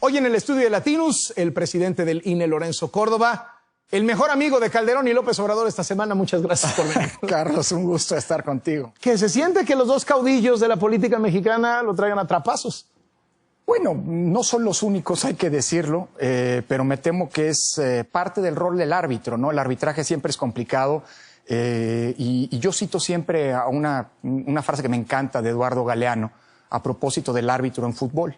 Hoy en el estudio de Latinus, el presidente del INE, Lorenzo Córdoba, el mejor amigo de Calderón y López Obrador esta semana. Muchas gracias por venir. Carlos, un gusto estar contigo. ¿Que se siente que los dos caudillos de la política mexicana lo traigan a trapazos? Bueno, no son los únicos, hay que decirlo, pero me temo que es parte del rol del árbitro, ¿no? El arbitraje siempre es complicado y yo cito siempre a una frase que me encanta de Eduardo Galeano a propósito del árbitro en fútbol.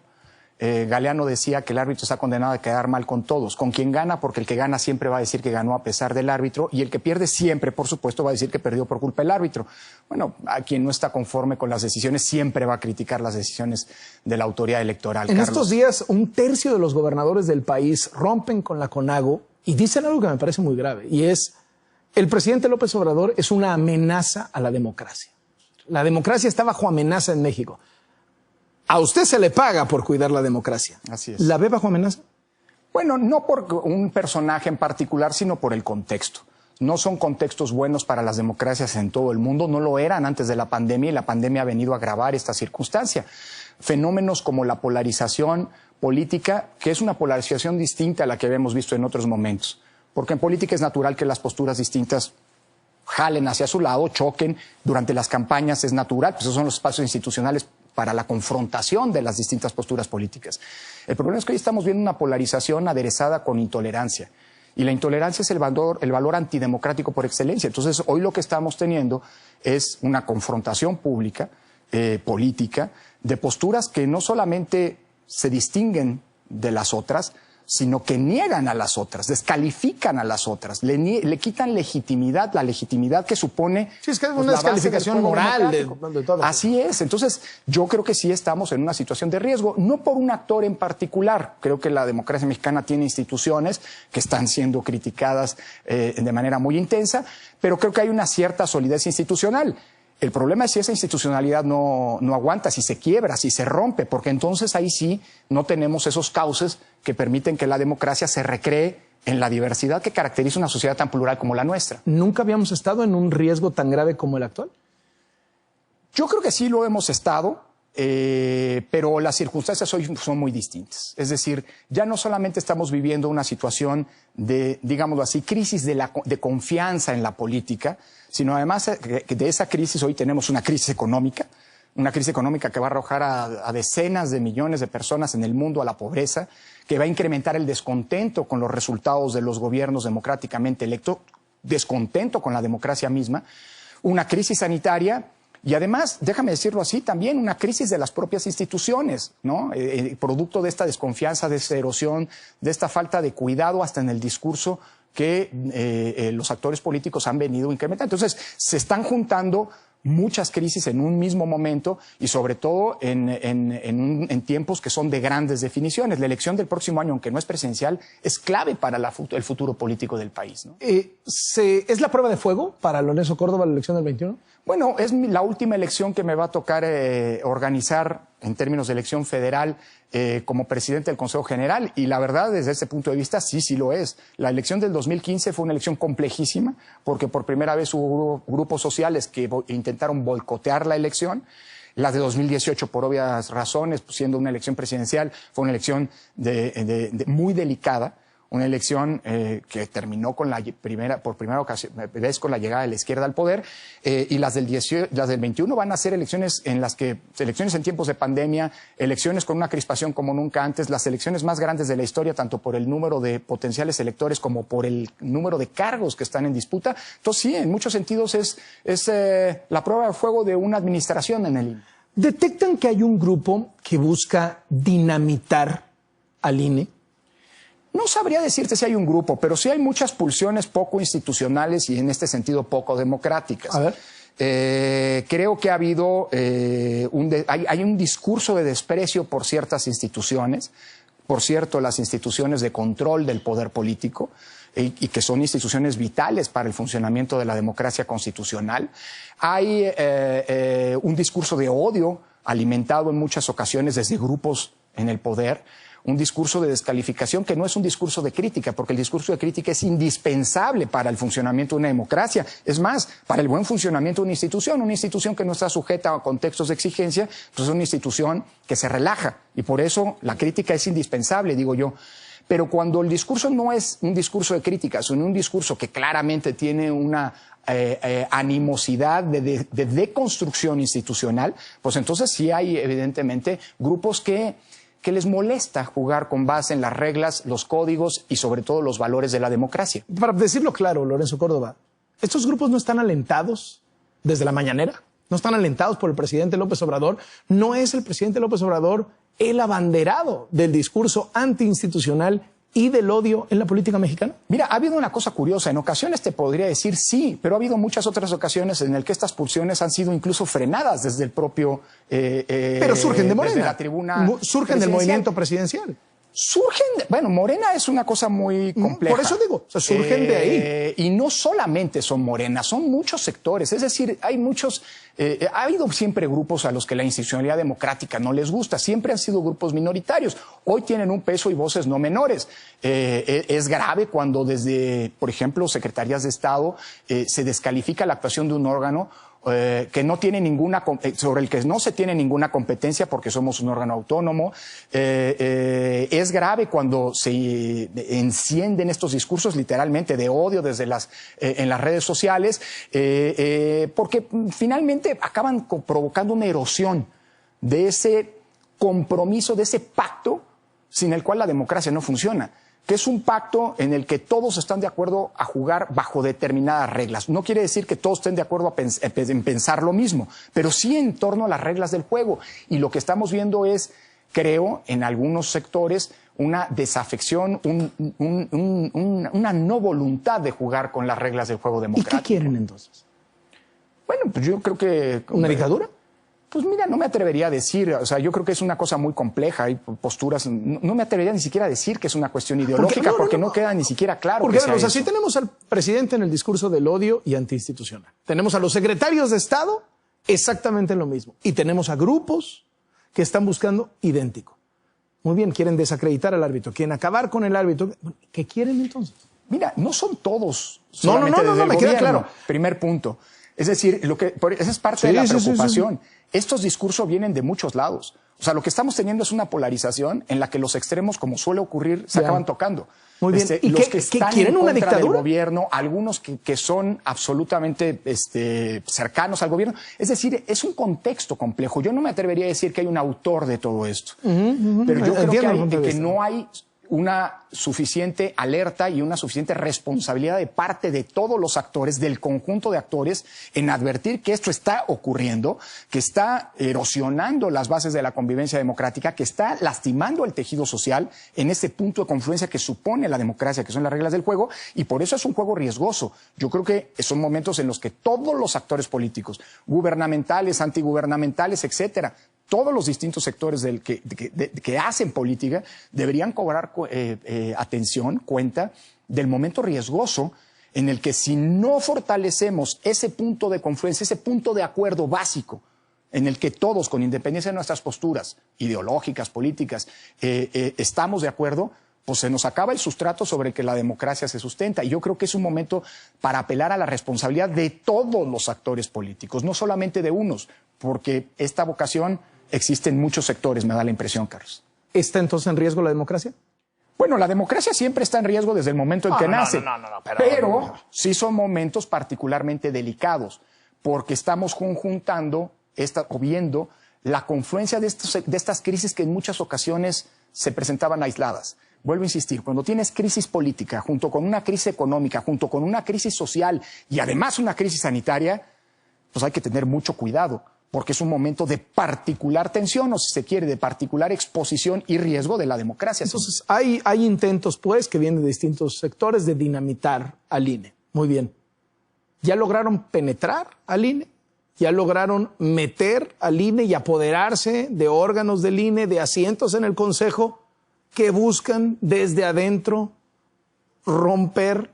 Galeano decía que el árbitro está condenado a quedar mal con todos, con quien gana, porque el que gana siempre va a decir que ganó a pesar del árbitro, y el que pierde siempre, por supuesto, va a decir que perdió por culpa del árbitro. Bueno, a quien no está conforme con las decisiones siempre va a criticar las decisiones de la autoridad electoral. En Carlos, estos días, un tercio de los gobernadores del país rompen con la CONAGO y dicen algo que me parece muy grave, y es: el presidente López Obrador es una amenaza a la democracia. La democracia está bajo amenaza en México. A usted se le paga por cuidar la democracia. Así es. ¿La ve bajo amenaza? Bueno, no por un personaje en particular, sino por el contexto. No son contextos buenos para las democracias en todo el mundo, no lo eran antes de la pandemia, y la pandemia ha venido a agravar esta circunstancia. Fenómenos como la polarización política, que es una polarización distinta a la que habíamos visto en otros momentos. Porque en política es natural que las posturas distintas jalen hacia su lado, choquen. Durante las campañas es natural, pues esos son los espacios institucionales para la confrontación de las distintas posturas políticas. El problema es que hoy estamos viendo una polarización aderezada con intolerancia. Y la intolerancia es el valor antidemocrático por excelencia. Entonces, hoy lo que estamos teniendo es una confrontación pública, política, de posturas que no solamente se distinguen de las otras, sino que niegan a las otras, descalifican a las otras, le quitan legitimidad, la legitimidad que supone... Sí, es que es una descalificación moral de todo. Así es. Entonces, yo creo que sí estamos en una situación de riesgo, no por un actor en particular. Creo que la democracia mexicana tiene instituciones que están siendo criticadas de manera muy intensa, pero creo que hay una cierta solidez institucional. El problema es si esa institucionalidad no aguanta, si se quiebra, si se rompe, porque entonces ahí sí no tenemos esos cauces que permiten que la democracia se recree en la diversidad que caracteriza una sociedad tan plural como la nuestra. ¿Nunca habíamos estado en un riesgo tan grave como el actual? Yo creo que sí lo hemos estado, pero las circunstancias hoy son muy distintas. Es decir, ya no solamente estamos viviendo una situación de, digámoslo así, crisis de confianza en la política, sino además de esa crisis hoy tenemos una crisis económica que va a arrojar a decenas de millones de personas en el mundo a la pobreza, que va a incrementar el descontento con los resultados de los gobiernos democráticamente electos, descontento con la democracia misma, una crisis sanitaria. Y además, déjame decirlo así, también una crisis de las propias instituciones, ¿no? Producto de esta desconfianza, de esta erosión, de esta falta de cuidado hasta en el discurso que los actores políticos han venido incrementando. Entonces, se están juntando muchas crisis en un mismo momento y sobre todo en tiempos que son de grandes definiciones. La elección del próximo año, aunque no es presidencial, es clave para el futuro político del país, ¿no? ¿Es la prueba de fuego para Lorenzo Córdoba la elección del 21? Bueno, es la última elección que me va a tocar organizar en términos de elección federal como presidente del Consejo General, y la verdad, desde ese punto de vista, sí lo es. La elección del 2015 fue una elección complejísima, porque por primera vez hubo grupos sociales que intentaron boicotear la elección. La de 2018, por obvias razones, pues, siendo una elección presidencial, fue una elección muy delicada. Una elección que terminó con por primera vez con la llegada de la izquierda al poder, y las del 21 van a ser elecciones en tiempos de pandemia, elecciones con una crispación como nunca antes, las elecciones más grandes de la historia, tanto por el número de potenciales electores como por el número de cargos que están en disputa. Entonces sí, en muchos sentidos es la prueba de fuego de una administración en el INE. ¿Detectan que hay un grupo que busca dinamitar al INE? No sabría decirte si hay un grupo, pero sí hay muchas pulsiones poco institucionales y en este sentido poco democráticas. A ver. Creo que ha habido hay un discurso de desprecio por ciertas instituciones, por cierto, las instituciones de control del poder político, y que son instituciones vitales para el funcionamiento de la democracia constitucional. Hay un discurso de odio alimentado en muchas ocasiones desde grupos en el poder, un discurso de descalificación que no es un discurso de crítica, porque el discurso de crítica es indispensable para el funcionamiento de una democracia. Es más, para el buen funcionamiento de una institución que no está sujeta a contextos de exigencia, pues es una institución que se relaja, y por eso la crítica es indispensable, digo yo. Pero cuando el discurso no es un discurso de crítica, sino un discurso que claramente tiene una animosidad de deconstrucción institucional, pues entonces sí hay evidentemente grupos que les molesta jugar con base en las reglas, los códigos y sobre todo los valores de la democracia. Para decirlo claro, Lorenzo Córdoba, estos grupos no están alentados desde la mañanera, no están alentados por el presidente López Obrador. No es el presidente López Obrador el abanderado del discurso antiinstitucional y del odio en la política mexicana. Mira, ha habido una cosa curiosa. En ocasiones te podría decir sí, pero ha habido muchas otras ocasiones en las que estas pulsiones han sido incluso frenadas desde el propio... pero surgen de Morena. Desde la tribuna surgen del movimiento presidencial. Surgen, bueno, Morena es una cosa muy compleja. Por eso digo, o sea, surgen de ahí. Y no solamente son Morena, son muchos sectores. Es decir, hay muchos, ha habido siempre grupos a los que la institucionalidad democrática no les gusta. Siempre han sido grupos minoritarios. Hoy tienen un peso y voces no menores. Es grave cuando desde, por ejemplo, secretarías de Estado se descalifica la actuación de un órgano que no tiene ninguna, sobre el que no se tiene ninguna competencia porque somos un órgano autónomo. Es grave cuando se encienden estos discursos literalmente de odio desde en las redes sociales, porque finalmente acaban provocando una erosión de ese compromiso, de ese pacto sin el cual la democracia no funciona, que es un pacto en el que todos están de acuerdo a jugar bajo determinadas reglas. No quiere decir que todos estén de acuerdo en pensar lo mismo, pero sí en torno a las reglas del juego. Y lo que estamos viendo es, creo, en algunos sectores, una desafección, una no voluntad de jugar con las reglas del juego democrático. ¿Y qué quieren entonces? Bueno, pues yo creo que... ¿Una dictadura? Pues mira, no me atrevería a decir, o sea, yo creo que es una cosa muy compleja, hay posturas, no me atrevería ni siquiera a decir que es una cuestión ideológica, porque no queda ni siquiera claro. Porque, que sea eso. Si tenemos al presidente en el discurso del odio y antiinstitucional, tenemos a los secretarios de Estado exactamente lo mismo, y tenemos a grupos que están buscando idéntico. Muy bien, quieren desacreditar al árbitro, quieren acabar con el árbitro. ¿Qué quieren entonces? Mira, no son todos. No, me queda claro. Primer punto. Es decir, esa es parte de la preocupación. Sí. Estos discursos vienen de muchos lados. O sea, lo que estamos teniendo es una polarización en la que los extremos, como suele ocurrir, se acaban tocando. Muy bien. ¿Y los que están quieren en una contra dictadura? del gobierno, algunos que son absolutamente cercanos al gobierno. Es decir, es un contexto complejo. Yo no me atrevería a decir que hay un autor de todo esto. Pero yo creo que no hay una suficiente alerta y una suficiente responsabilidad de parte de todos los actores, del conjunto de actores, en advertir que esto está ocurriendo, que está erosionando las bases de la convivencia democrática, que está lastimando el tejido social en ese punto de confluencia que supone la democracia, que son las reglas del juego, y por eso es un juego riesgoso. Yo creo que son momentos en los que todos los actores políticos, gubernamentales, antigubernamentales, etcétera, todos los distintos sectores que hacen política deberían cobrar atención, cuenta del momento riesgoso en el que si no fortalecemos ese punto de confluencia, ese punto de acuerdo básico, en el que todos, con independencia de nuestras posturas ideológicas, políticas, estamos de acuerdo, pues se nos acaba el sustrato sobre el que la democracia se sustenta. Y yo creo que es un momento para apelar a la responsabilidad de todos los actores políticos, no solamente de unos, porque esta vocación existe en muchos sectores, me da la impresión, Carlos. ¿Está entonces en riesgo la democracia? Bueno, la democracia siempre está en riesgo desde el momento en que nace. Pero sí son momentos particularmente delicados, porque estamos conjuntando o viendo la confluencia de estas crisis que en muchas ocasiones se presentaban aisladas. Vuelvo a insistir, cuando tienes crisis política, junto con una crisis económica, junto con una crisis social y además una crisis sanitaria, pues hay que tener mucho cuidado, porque es un momento de particular tensión, o si se quiere, de particular exposición y riesgo de la democracia. Entonces, hay intentos, pues, que vienen de distintos sectores de dinamitar al INE. Muy bien. ¿Ya lograron penetrar al INE? ¿Ya lograron meter al INE y apoderarse de órganos del INE, de asientos en el Consejo, que buscan desde adentro romper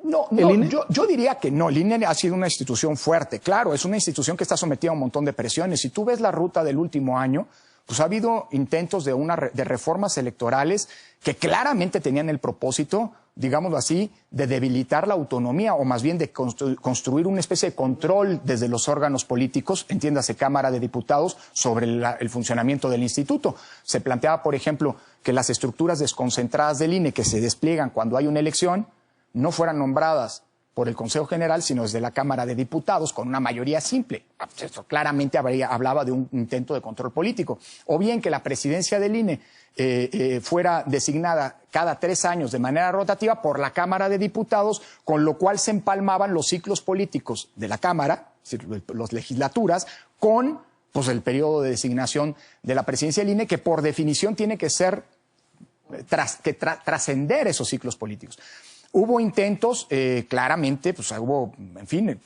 yo diría que no. El INE ha sido una institución fuerte, claro, es una institución que está sometida a un montón de presiones. Si tú ves la ruta del último año, pues ha habido intentos de reformas electorales que claramente tenían el propósito, digámoslo así, de debilitar la autonomía o más bien de construir una especie de control desde los órganos políticos, entiéndase Cámara de Diputados, sobre el funcionamiento del instituto. Se planteaba, por ejemplo, que las estructuras desconcentradas del INE que se despliegan cuando hay una elección no fueran nombradas por el Consejo General, sino desde la Cámara de Diputados con una mayoría simple. Esto claramente hablaba de un intento de control político. O bien que la presidencia del INE fuera designada cada 3 años de manera rotativa por la Cámara de Diputados, con lo cual se empalmaban los ciclos políticos de la Cámara, es decir, las legislaturas, con pues, el periodo de designación de la presidencia del INE, que por definición tiene que ser trascender esos ciclos políticos. Hubo intentos, claramente, pues hubo, en fin, el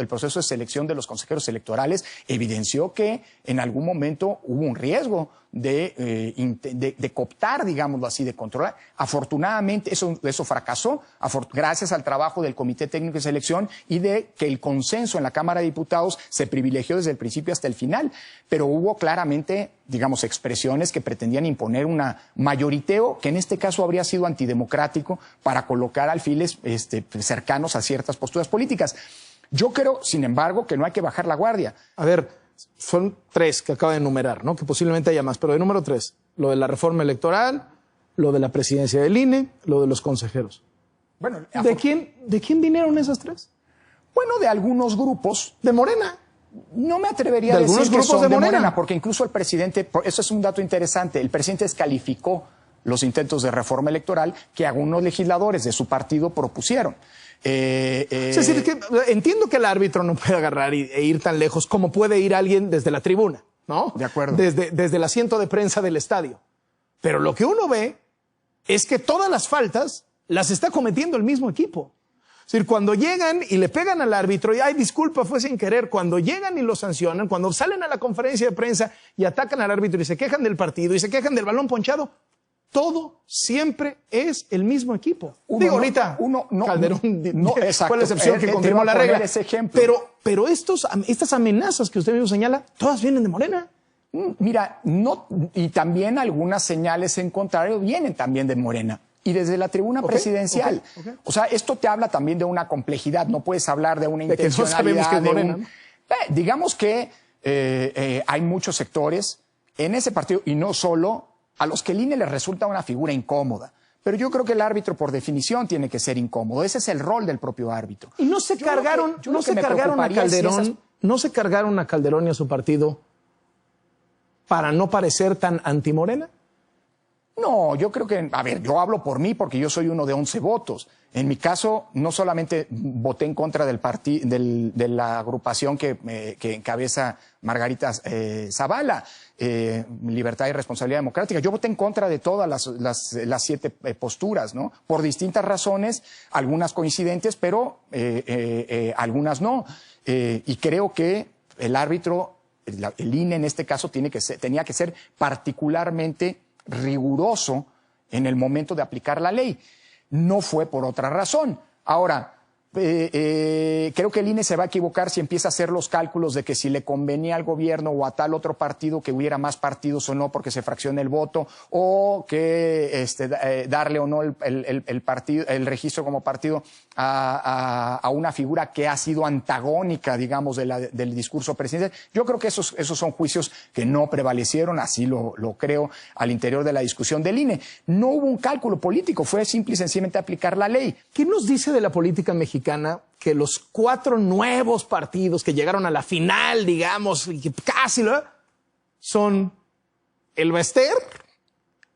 proceso de selección de los consejeros electorales evidenció que en algún momento hubo un riesgo de cooptar, digámoslo así, de controlar. Afortunadamente, eso fracasó, gracias al trabajo del Comité Técnico de Selección y de que el consenso en la Cámara de Diputados se privilegió desde el principio hasta el final. Pero hubo claramente, digamos, expresiones que pretendían imponer un mayoriteo que en este caso habría sido antidemocrático para colocar alfiles cercanos a ciertas posturas políticas. Yo creo, sin embargo, que no hay que bajar la guardia. A ver, son 3 que acaba de enumerar, ¿no? Que posiblemente haya más, pero de número 3, lo de la reforma electoral, lo de la presidencia del INE, lo de los consejeros. Bueno, ¿De quién vinieron esas 3? Bueno, de algunos grupos. De Morena. No me atrevería a decir que grupos son de Morena, porque incluso el presidente, eso es un dato interesante, el presidente descalificó los intentos de reforma electoral que algunos legisladores de su partido propusieron. Es decir, que entiendo que el árbitro no puede agarrar e ir tan lejos como puede ir alguien desde la tribuna, ¿no? De acuerdo. Desde el asiento de prensa del estadio. Pero lo que uno ve es que todas las faltas las está cometiendo el mismo equipo. Es decir, cuando llegan y le pegan al árbitro y, ay, disculpa, fue sin querer, cuando llegan y lo sancionan, cuando salen a la conferencia de prensa y atacan al árbitro y se quejan del partido y se quejan del balón ponchado, todo siempre es el mismo equipo. Ahorita Calderón fue la excepción que confirmó la regla. Pero estas amenazas que usted mismo señala, todas vienen de Morena. Mira, y también algunas señales en contrario vienen también de Morena. Y desde la tribuna presidencial. O sea, esto te habla también de una complejidad. No puedes hablar de una intencionalidad. Que no sabemos que es Morena. Digamos que hay muchos sectores en ese partido, y no solo, a los que el INE les resulta una figura incómoda. Pero yo creo que el árbitro, por definición, tiene que ser incómodo. Ese es el rol del propio árbitro. Y no se cargaron a Calderón y a su partido para no parecer tan antimorena. No, yo creo que, a ver, yo hablo por mí porque yo soy uno de 11 votos. En mi caso, no solamente voté en contra de la agrupación que encabeza Margarita Zavala, Libertad y Responsabilidad Democrática. Yo voté en contra de todas las 7 posturas, ¿no? Por distintas razones, algunas coincidentes, pero algunas no. Y creo que el árbitro, el INE en este caso, tenía que ser particularmente riguroso en el momento de aplicar la ley. No fue por otra razón. Ahora, creo que el INE se va a equivocar si empieza a hacer los cálculos de que si le convenía al gobierno o a tal otro partido que hubiera más partidos o no porque se fracciona el voto, o que darle o no el registro como partido a una figura que ha sido antagónica, digamos, del discurso presidencial. Yo creo que esos son juicios que no prevalecieron, así lo creo, al interior de la discusión del INE. No hubo un cálculo político, fue simple y sencillamente aplicar la ley. ¿Qué nos dice de la política mexicana que los 4 nuevos partidos que llegaron a la final, digamos, y que casi son el Bester,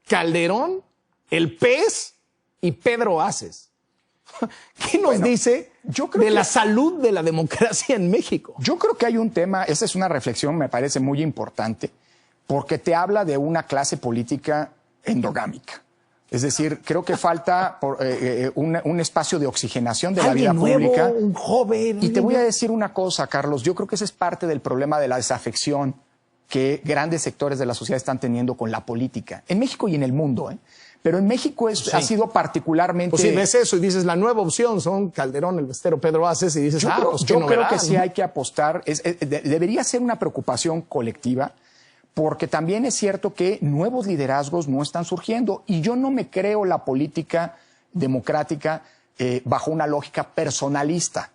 Calderón, el PES y Pedro Aces? ¿Qué nos dice de la salud de la democracia en México? Yo creo que hay un tema, esa es una reflexión, me parece muy importante, porque te habla de una clase política endogámica. Es decir, creo que falta un espacio de oxigenación de la vida pública. Un joven. Y te voy a decir una cosa, Carlos, yo creo que ese es parte del problema de la desafección que grandes sectores de la sociedad están teniendo con la política, en México y en el mundo, ¿eh? Pero en México ha sido particularmente... Pues si ves eso y dices, la nueva opción son Calderón, el Bestero, Pedro Aces, y dices, yo creo que sí hay que apostar, debería ser una preocupación colectiva porque también es cierto que nuevos liderazgos no están surgiendo y yo no me creo la política democrática bajo una lógica personalista.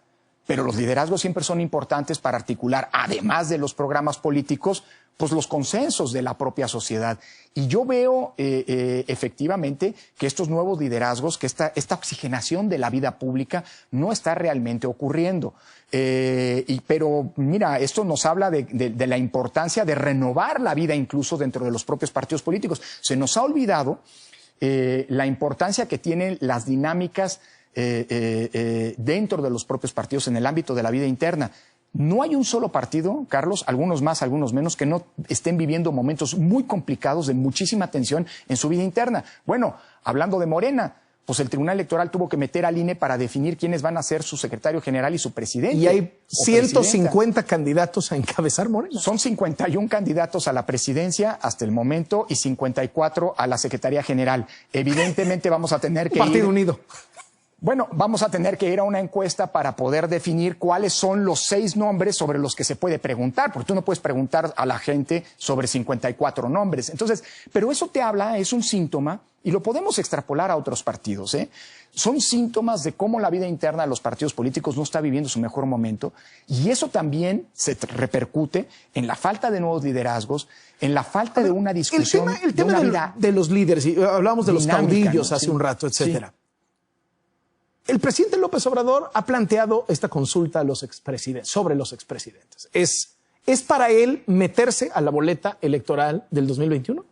Pero los liderazgos siempre son importantes para articular, además de los programas políticos, pues los consensos de la propia sociedad. Y yo veo efectivamente que estos nuevos liderazgos, que esta oxigenación de la vida pública no está realmente ocurriendo. Pero mira, esto nos habla de la importancia de renovar la vida incluso dentro de los propios partidos políticos. Se nos ha olvidado la importancia que tienen las dinámicas dentro de los propios partidos en el ámbito de la vida interna. No hay un solo partido, Carlos, algunos más, algunos menos, que no estén viviendo momentos muy complicados de muchísima tensión en su vida interna. Bueno, hablando de Morena, pues el Tribunal Electoral tuvo que meter al INE para definir quiénes van a ser su secretario general y su presidente. Y hay 150 candidatos a encabezar Morena. Son 51 candidatos a la presidencia hasta el momento y 54 a la Secretaría General. Evidentemente vamos a tener que Partido Unido. Bueno, vamos a tener que ir a una encuesta para poder definir cuáles son los 6 nombres sobre los que se puede preguntar, porque tú no puedes preguntar a la gente sobre 54 nombres. Entonces, pero eso te habla, es un síntoma, y lo podemos extrapolar a otros partidos, ¿eh? Son síntomas de cómo la vida interna de los partidos políticos no está viviendo su mejor momento, y eso también se repercute en la falta de nuevos liderazgos, en la falta de una discusión, el tema de los líderes, y hablábamos de los caudillos, ¿no? Hace un rato, etcétera. Sí. El presidente López Obrador ha planteado esta consulta a los expresidentes, sobre los expresidentes. ¿Es para él meterse a la boleta electoral del 2021?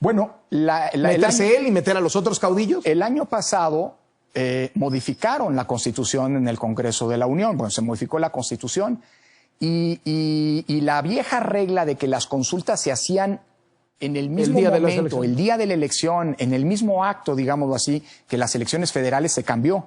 Bueno, ¿meterse él y meter a los otros caudillos? El año pasado modificaron la Constitución en el Congreso de la Unión. Bueno, se modificó la Constitución y la vieja regla de que las consultas se hacían en el mismo momento, el día de la elección, en el mismo acto, digámoslo así, que las elecciones federales, se cambió.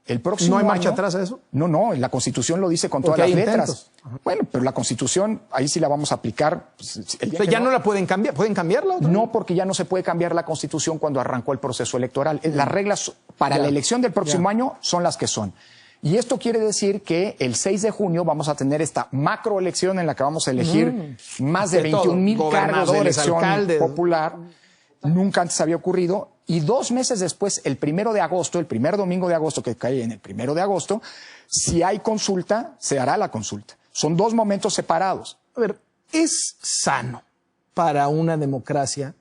El próximo ¿No hay marcha año, atrás a eso? No, la Constitución lo dice con todas las letras. Bueno, pero la Constitución, ahí sí la vamos a aplicar. Pues, el día ya no la pueden cambiar. ¿Pueden cambiarla? No, porque ya no se puede cambiar la Constitución cuando arrancó el proceso electoral. Las reglas para la elección del próximo año son las que son. Y esto quiere decir que el 6 de junio vamos a tener esta macroelección en la que vamos a elegir más de 21,000 cargos de elección popular. Nunca antes había ocurrido. Y 2 meses después, el 1 de agosto, el primer domingo de agosto, que cae en el 1 de agosto, si hay consulta, se hará la consulta. Son 2 momentos separados. A ver, ¿es sano para una democracia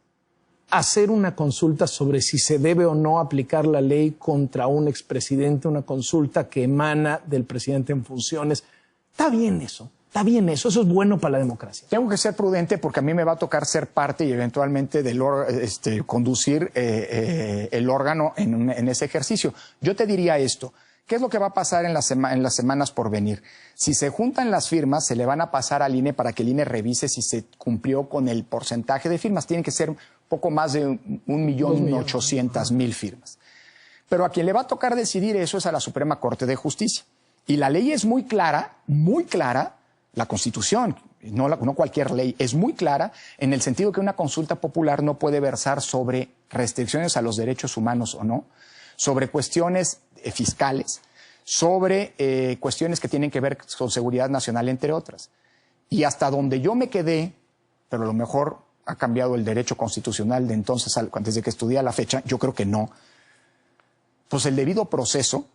hacer una consulta sobre si se debe o no aplicar la ley contra un expresidente, una consulta que emana del presidente en funciones? Está bien eso es bueno para la democracia. Tengo que ser prudente porque a mí me va a tocar ser parte y eventualmente conducir el órgano en ese ejercicio. Yo te diría esto. ¿Qué es lo que va a pasar en las semanas por venir? Si se juntan las firmas, se le van a pasar al INE para que el INE revise si se cumplió con el porcentaje de firmas. Tienen que ser poco más de 1,800,000 firmas. Pero a quien le va a tocar decidir eso es a la Suprema Corte de Justicia. Y la ley es muy clara, la Constitución, no cualquier ley, es muy clara en el sentido que una consulta popular no puede versar sobre restricciones a los derechos humanos o no, sobre cuestiones fiscales, sobre cuestiones que tienen que ver con seguridad nacional, entre otras. Y hasta donde yo me quedé, pero a lo mejor ha cambiado el derecho constitucional de entonces, antes de que estudié a la fecha, yo creo que no. Pues el debido proceso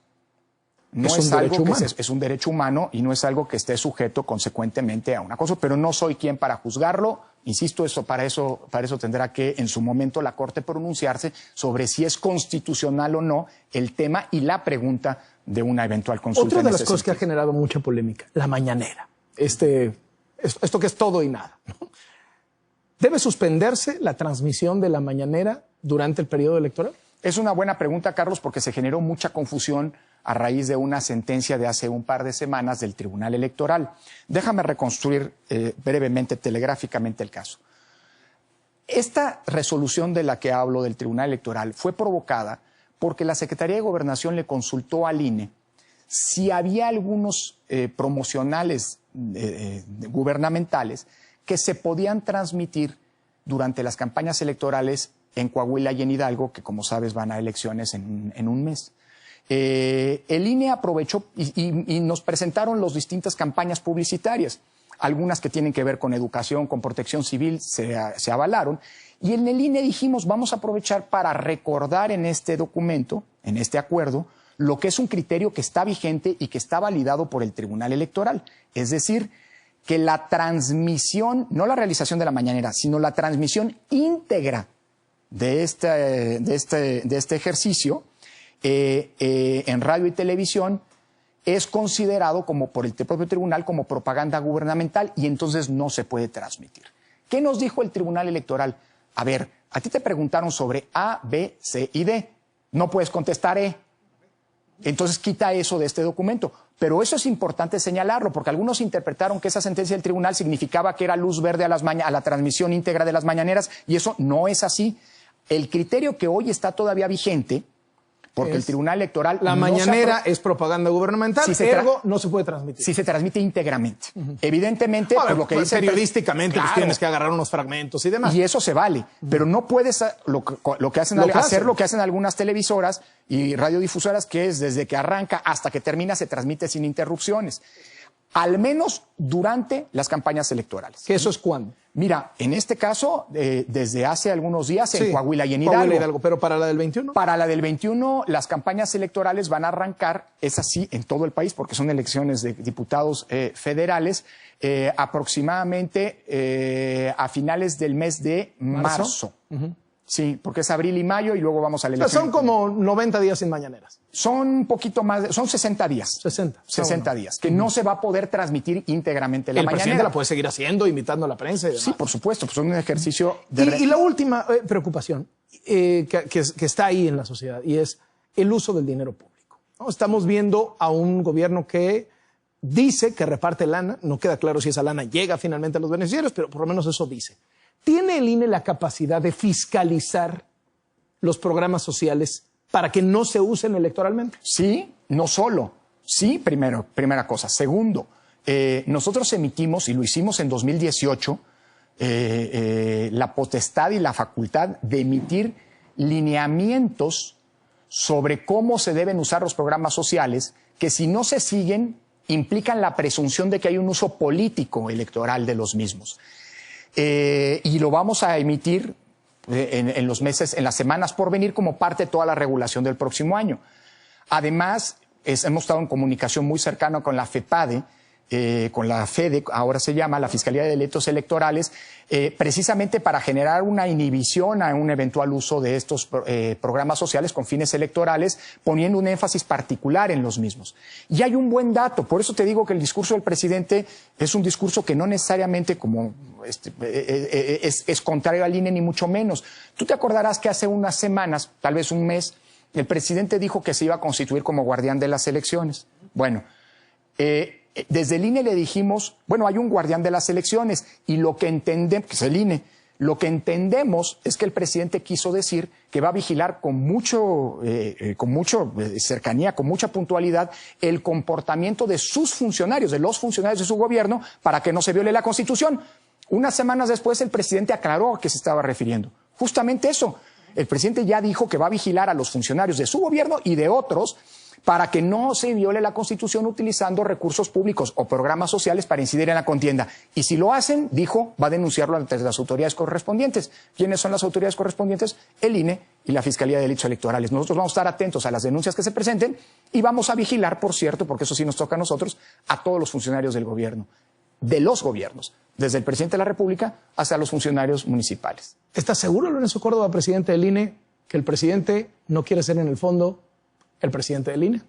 no es algo que es un derecho humano y no es algo que esté sujeto consecuentemente a una cosa, pero no soy quien para juzgarlo. Insisto, para eso tendrá que en su momento la Corte pronunciarse sobre si es constitucional o no el tema y la pregunta de una eventual consulta. Otra de las cosas que ha generado mucha polémica, la mañanera. Esto que es todo y nada, ¿no? ¿Debe suspenderse la transmisión de la mañanera durante el periodo electoral? Es una buena pregunta, Carlos, porque se generó mucha confusión a raíz de una sentencia de hace un par de semanas del Tribunal Electoral. Déjame reconstruir brevemente, telegráficamente el caso. Esta resolución de la que hablo del Tribunal Electoral fue provocada porque la Secretaría de Gobernación le consultó al INE si había algunos promocionales gubernamentales que se podían transmitir durante las campañas electorales en Coahuila y en Hidalgo, que como sabes van a elecciones en un mes. El INE aprovechó y nos presentaron las distintas campañas publicitarias. algunas que tienen que ver con educación, con protección civil, se avalaron. Y en el INE dijimos, vamos a aprovechar para recordar en este documento, en este acuerdo, lo que es un criterio que está vigente y que está validado por el Tribunal Electoral. Es decir, que la transmisión, no la realización de la mañanera, sino la transmisión íntegra de este ejercicio en radio y televisión es considerado como por el propio tribunal como propaganda gubernamental y entonces no se puede transmitir. ¿Qué nos dijo el Tribunal Electoral? A ver, a ti te preguntaron sobre A, B, C y D. No puedes contestar E. Entonces quita eso de este documento. Pero eso es importante señalarlo, porque algunos interpretaron que esa sentencia del tribunal significaba que era luz verde a la transmisión íntegra de las mañaneras, y eso no es así. El criterio que hoy está todavía vigente, porque el Tribunal Electoral... La mañanera es propaganda gubernamental, ergo no se puede transmitir. Si se transmite íntegramente. Evidentemente, por lo que dice... Periodísticamente, claro, pues tienes que agarrar unos fragmentos y demás. Y eso se vale, pero no puedes hacer lo que hacen algunas televisoras y radiodifusoras, que es desde que arranca hasta que termina se transmite sin interrupciones. Al menos durante las campañas electorales. ¿Que eso es cuándo? Mira, en este caso, desde hace algunos días en Coahuila y en Hidalgo. Pero para la del 21. Para la del 21, las campañas electorales van a arrancar, es así, en todo el país, porque son elecciones de diputados federales, aproximadamente a finales del mes de marzo. Sí, porque es abril y mayo y luego vamos a la elección. O sea, son como 90 días sin mañaneras. Son un poquito más, son 60 días. 60 días, que no se va a poder transmitir íntegramente la mañanera. El presidente la puede seguir haciendo, invitando a la prensa y demás. Sí, por supuesto, pues es un ejercicio de... Y la última preocupación que está ahí en la sociedad, y es el uso del dinero público, ¿no? Estamos viendo a un gobierno que dice que reparte lana, no queda claro si esa lana llega finalmente a los beneficiarios, pero por lo menos eso dice. ¿Tiene el INE la capacidad de fiscalizar los programas sociales para que no se usen electoralmente? Sí, no solo. Sí, primera cosa. Segundo, nosotros emitimos, y lo hicimos en 2018, la potestad y la facultad de emitir lineamientos sobre cómo se deben usar los programas sociales, que si no se siguen, implican la presunción de que hay un uso político electoral de los mismos. Y lo vamos a emitir en los meses, en las semanas por venir, como parte de toda la regulación del próximo año. Además, hemos estado en comunicación muy cercana con la FEPADE, con la FEDE, ahora se llama la Fiscalía de Delitos Electorales, precisamente para generar una inhibición a un eventual uso de estos programas sociales con fines electorales, poniendo un énfasis particular en los mismos. Y hay un buen dato, por eso te digo que el discurso del presidente es un discurso que no necesariamente es contrario al INE, ni mucho menos. Tú te acordarás que hace unas semanas, tal vez un mes, el presidente dijo que se iba a constituir como guardián de las elecciones. Bueno, desde el INE le dijimos, bueno, hay un guardián de las elecciones y lo que entendemos, que es el INE, lo que entendemos es que el presidente quiso decir que va a vigilar con mucho cercanía, con mucha puntualidad, el comportamiento de sus funcionarios, de los funcionarios de su gobierno, para que no se viole la Constitución. Unas semanas después el presidente aclaró a qué se estaba refiriendo. Justamente eso. El presidente ya dijo que va a vigilar a los funcionarios de su gobierno y de otros para que no se viole la Constitución utilizando recursos públicos o programas sociales para incidir en la contienda. Y si lo hacen, dijo, va a denunciarlo ante las autoridades correspondientes. ¿Quiénes son las autoridades correspondientes? El INE y la Fiscalía de Delitos Electorales. Nosotros vamos a estar atentos a las denuncias que se presenten y vamos a vigilar, por cierto, porque eso sí nos toca a nosotros, a todos los funcionarios del gobierno, de los gobiernos, desde el presidente de la República hasta los funcionarios municipales. ¿Está seguro, Lorenzo Córdoba, presidente del INE, que el presidente no quiere ser en el fondo el presidente del INE?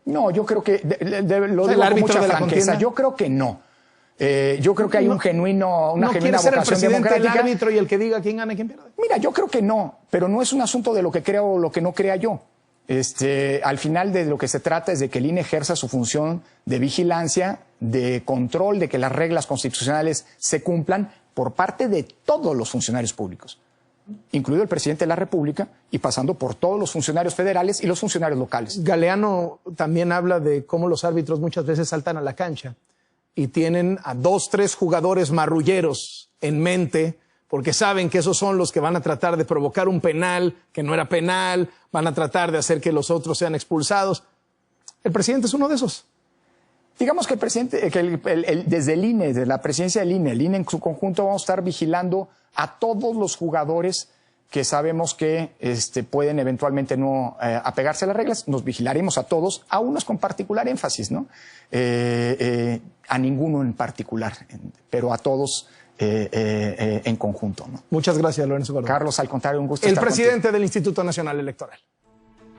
No, yo creo que, lo digo con mucha franqueza, yo creo que no. Yo creo que hay una genuina vocación democrática. ¿No quiere ser el presidente, el árbitro y el que diga quién gana y quién pierde? Mira, yo creo que no, pero no es un asunto de lo que crea o lo que no crea yo. Al final de lo que se trata es de que el INE ejerza su función de vigilancia, de control, de que las reglas constitucionales se cumplan por parte de todos los funcionarios públicos, incluido el presidente de la República y pasando por todos los funcionarios federales y los funcionarios locales. Galeano también habla de cómo los árbitros muchas veces saltan a la cancha y tienen a 2, 3 jugadores marrulleros en mente porque saben que esos son los que van a tratar de provocar un penal que no era penal, van a tratar de hacer que los otros sean expulsados. ¿El presidente es uno de esos? Digamos que el presidente, que desde el INE, desde la presidencia del INE, el INE en su conjunto vamos a estar vigilando a todos los jugadores que sabemos que pueden eventualmente no apegarse a las reglas. Nos vigilaremos a todos, a unos con particular énfasis, ¿no? A ninguno en particular, pero a todos en conjunto, ¿no? Muchas gracias, Lorenzo Córdoba. Carlos, al contrario, un gusto El estar presidente contigo. del Instituto Nacional Electoral.